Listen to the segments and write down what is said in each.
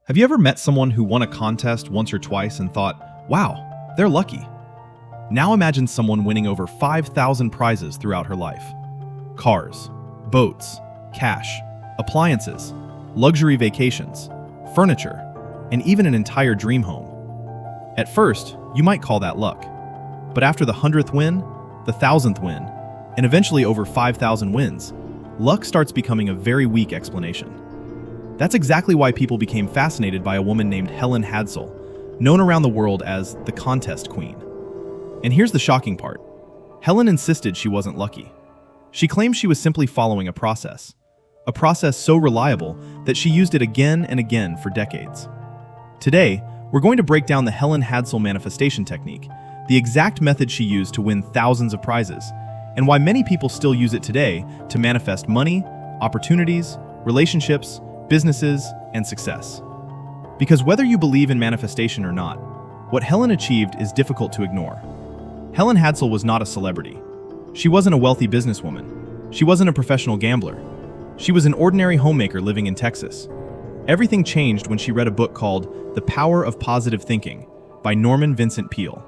Have you ever met someone who won a contest once or twice and thought, wow, they're lucky? Now imagine someone winning over 5,000 prizes throughout her life. Cars, boats, cash, appliances, luxury vacations, furniture, and even an entire dream home. At first, you might call that luck. But after the 100th win, the 1,000th win, and eventually over 5,000 wins, luck starts becoming a very weak explanation. That's exactly why people became fascinated by a woman named Helen Hadsell, known around the world as the contest queen. And here's the shocking part. Helen insisted she wasn't lucky. She claimed she was simply following a process so reliable that she used it again and again for decades. Today, we're going to break down the Helen Hadsell manifestation technique, the exact method she used to win thousands of prizes, and why many people still use it today to manifest money, opportunities, relationships, businesses, and success. Because whether you believe in manifestation or not, what Helen achieved is difficult to ignore. Helen Hadsell was not a celebrity. She wasn't a wealthy businesswoman. She wasn't a professional gambler. She was an ordinary homemaker living in Texas. Everything changed when she read a book called The Power of Positive Thinking by Norman Vincent Peale.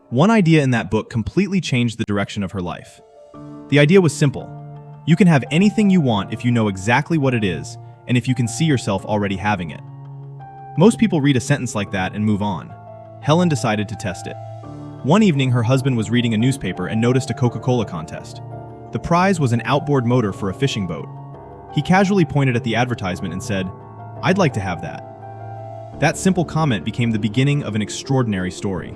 One idea in that book completely changed the direction of her life. The idea was simple. You can have anything you want if you know exactly what it is, and if you can see yourself already having it. Most people read a sentence like that and move on. Helen decided to test it. One evening, her husband was reading a newspaper and noticed a Coca-Cola contest. The prize was an outboard motor for a fishing boat. He casually pointed at the advertisement and said, "I'd like to have that." That simple comment became the beginning of an extraordinary story.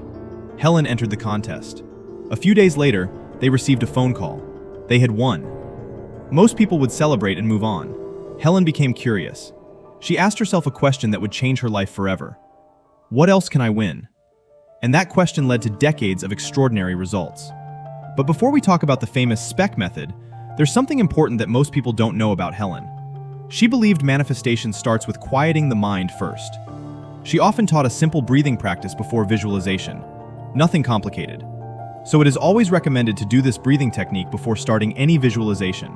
Helen entered the contest. A few days later, they received a phone call. They had won. Most people would celebrate and move on. Helen became curious. She asked herself a question that would change her life forever. What else can I win? And that question led to decades of extraordinary results. But before we talk about the famous SPEC method, there's something important that most people don't know about Helen. She believed manifestation starts with quieting the mind first. She often taught a simple breathing practice before visualization. Nothing complicated. So it is always recommended to do this breathing technique before starting any visualization.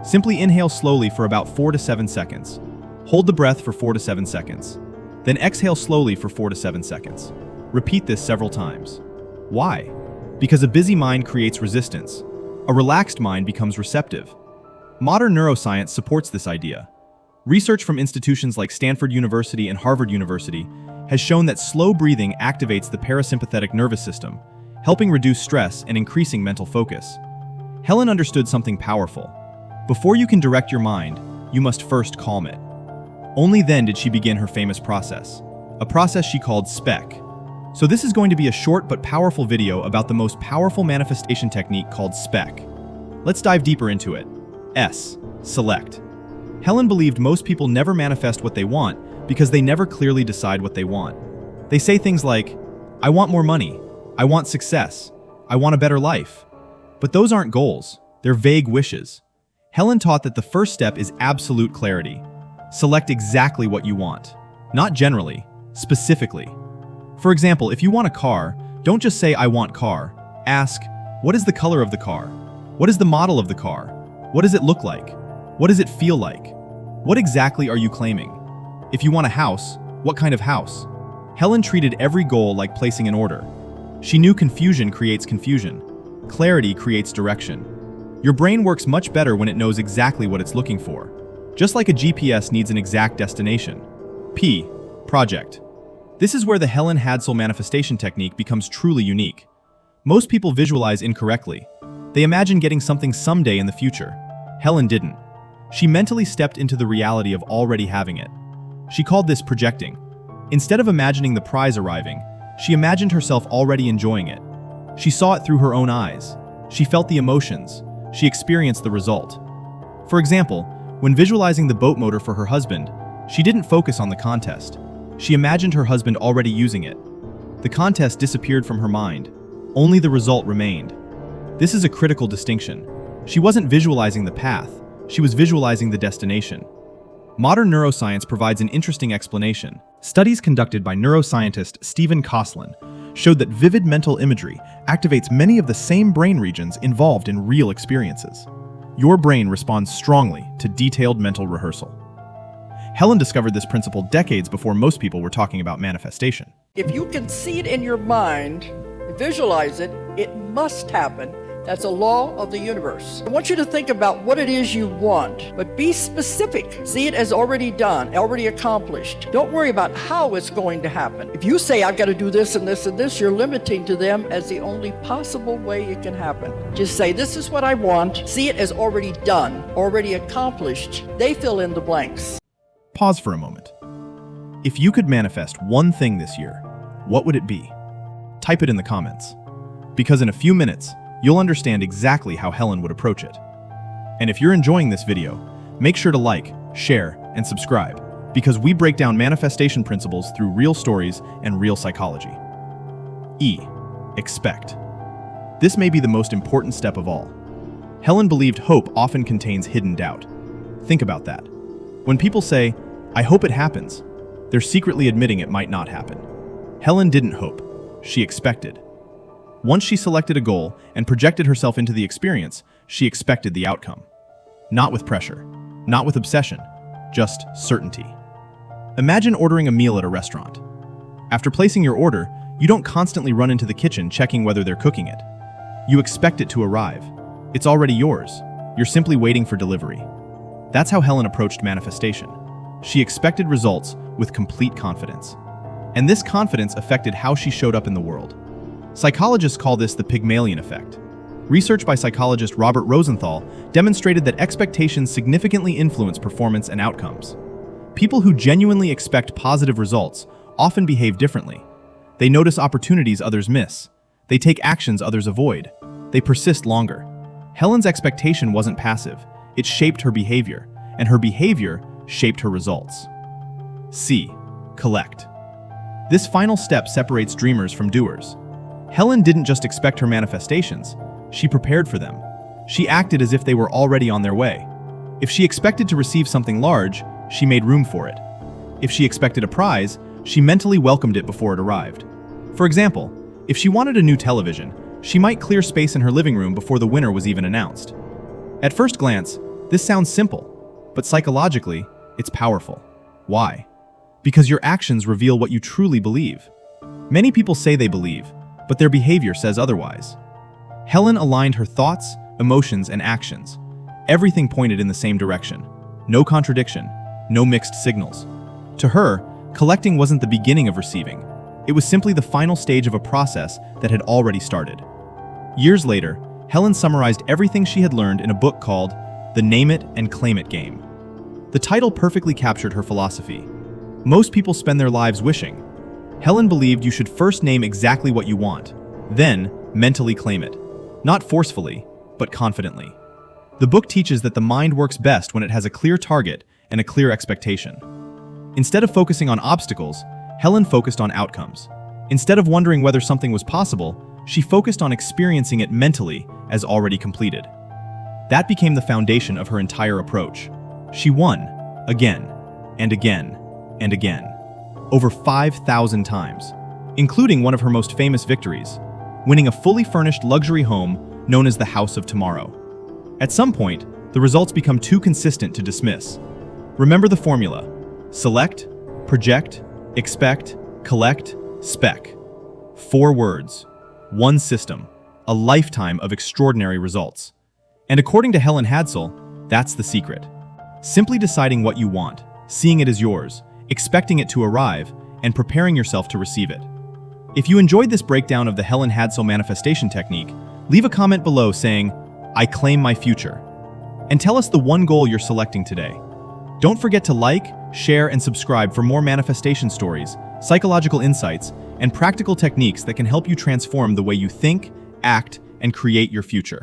Simply inhale slowly for about 4 to 7 seconds. Hold the breath for 4 to 7 seconds. Then exhale slowly for 4 to 7 seconds. Repeat this several times. Why? Because a busy mind creates resistance. A relaxed mind becomes receptive. Modern neuroscience supports this idea. Research from institutions like Stanford University and Harvard University has shown that slow breathing activates the parasympathetic nervous system, helping reduce stress and increasing mental focus. Helen understood something powerful. Before you can direct your mind, you must first calm it. Only then did she begin her famous process, a process she called SPEC. So this is going to be a short but powerful video about the most powerful manifestation technique called SPEC. Let's dive deeper into it. S. Select. Helen believed most people never manifest what they want because they never clearly decide what they want. They say things like, I want more money, I want success, I want a better life. But those aren't goals, they're vague wishes. Helen taught that the first step is absolute clarity. Select exactly what you want. Not generally, specifically. For example, if you want a car, don't just say, I want car. Ask, what is the color of the car? What is the model of the car? What does it look like? What does it feel like? What exactly are you claiming? If you want a house, what kind of house? Helen treated every goal like placing an order. She knew confusion creates confusion. Clarity creates direction. Your brain works much better when it knows exactly what it's looking for. Just like a GPS needs an exact destination. P. Project. This is where the Helen Hadsell manifestation technique becomes truly unique. Most people visualize incorrectly. They imagine getting something someday in the future. Helen didn't. She mentally stepped into the reality of already having it. She called this projecting. Instead of imagining the prize arriving, she imagined herself already enjoying it. She saw it through her own eyes. She felt the emotions. She experienced the result. For example, when visualizing the boat motor for her husband, she didn't focus on the contest. She imagined her husband already using it. The contest disappeared from her mind. Only the result remained. This is a critical distinction. She wasn't visualizing the path, she was visualizing the destination. Modern neuroscience provides an interesting explanation. Studies conducted by neuroscientist Stephen Kosslyn showed that vivid mental imagery activates many of the same brain regions involved in real experiences. Your brain responds strongly to detailed mental rehearsal. Helen discovered this principle decades before most people were talking about manifestation. If you can see it in your mind, visualize it, it must happen. That's a law of the universe. I want you to think about what it is you want, but be specific. See it as already done, already accomplished. Don't worry about how it's going to happen. If you say, I've got to do this and this and this, you're limiting to them as the only possible way it can happen. Just say, this is what I want. See it as already done, already accomplished. They fill in the blanks. Pause for a moment. If you could manifest one thing this year, what would it be? Type it in the comments. Because in a few minutes, you'll understand exactly how Helen would approach it. And if you're enjoying this video, make sure to like, share, and subscribe, because we break down manifestation principles through real stories and real psychology. E. Expect. This may be the most important step of all. Helen believed hope often contains hidden doubt. Think about that. When people say, I hope it happens, they're secretly admitting it might not happen. Helen didn't hope, she expected. Once she selected a goal and projected herself into the experience, she expected the outcome. Not with pressure, not with obsession, just certainty. Imagine ordering a meal at a restaurant. After placing your order, you don't constantly run into the kitchen checking whether they're cooking it. You expect it to arrive. It's already yours. You're simply waiting for delivery. That's how Helen approached manifestation. She expected results with complete confidence. And this confidence affected how she showed up in the world. Psychologists call this the Pygmalion effect. Research by psychologist Robert Rosenthal demonstrated that expectations significantly influence performance and outcomes. People who genuinely expect positive results often behave differently. They notice opportunities others miss. They take actions others avoid. They persist longer. Helen's expectation wasn't passive. It shaped her behavior, and her behavior shaped her results. C. Collect. This final step separates dreamers from doers. Helen didn't just expect her manifestations, she prepared for them. She acted as if they were already on their way. If she expected to receive something large, she made room for it. If she expected a prize, she mentally welcomed it before it arrived. For example, if she wanted a new television, she might clear space in her living room before the winner was even announced. At first glance, this sounds simple, but psychologically, it's powerful. Why? Because your actions reveal what you truly believe. Many people say they believe, but their behavior says otherwise. Helen aligned her thoughts, emotions, and actions. Everything pointed in the same direction. No contradiction, no mixed signals. To her, collecting wasn't the beginning of receiving. It was simply the final stage of a process that had already started. Years later, Helen summarized everything she had learned in a book called The Name It and Claim It Game. The title perfectly captured her philosophy. Most people spend their lives wishing. Helen believed you should first name exactly what you want, then mentally claim it. Not forcefully, but confidently. The book teaches that the mind works best when it has a clear target and a clear expectation. Instead of focusing on obstacles, Helen focused on outcomes. Instead of wondering whether something was possible, she focused on experiencing it mentally as already completed. That became the foundation of her entire approach. She won, again, and again, and again. Over 5,000 times, including one of her most famous victories, winning a fully furnished luxury home known as the House of Tomorrow. At some point, the results become too consistent to dismiss. Remember the formula: select, project, expect, collect, spec. 4 words, 1 system, a lifetime of extraordinary results. And according to Helen Hadsell, that's the secret. Simply deciding what you want, seeing it as yours, expecting it to arrive, and preparing yourself to receive it. If you enjoyed this breakdown of the Helen Hadsell manifestation technique, leave a comment below saying, I claim my future. And tell us the one goal you're selecting today. Don't forget to like, share, and subscribe for more manifestation stories, psychological insights, and practical techniques that can help you transform the way you think, act, and create your future.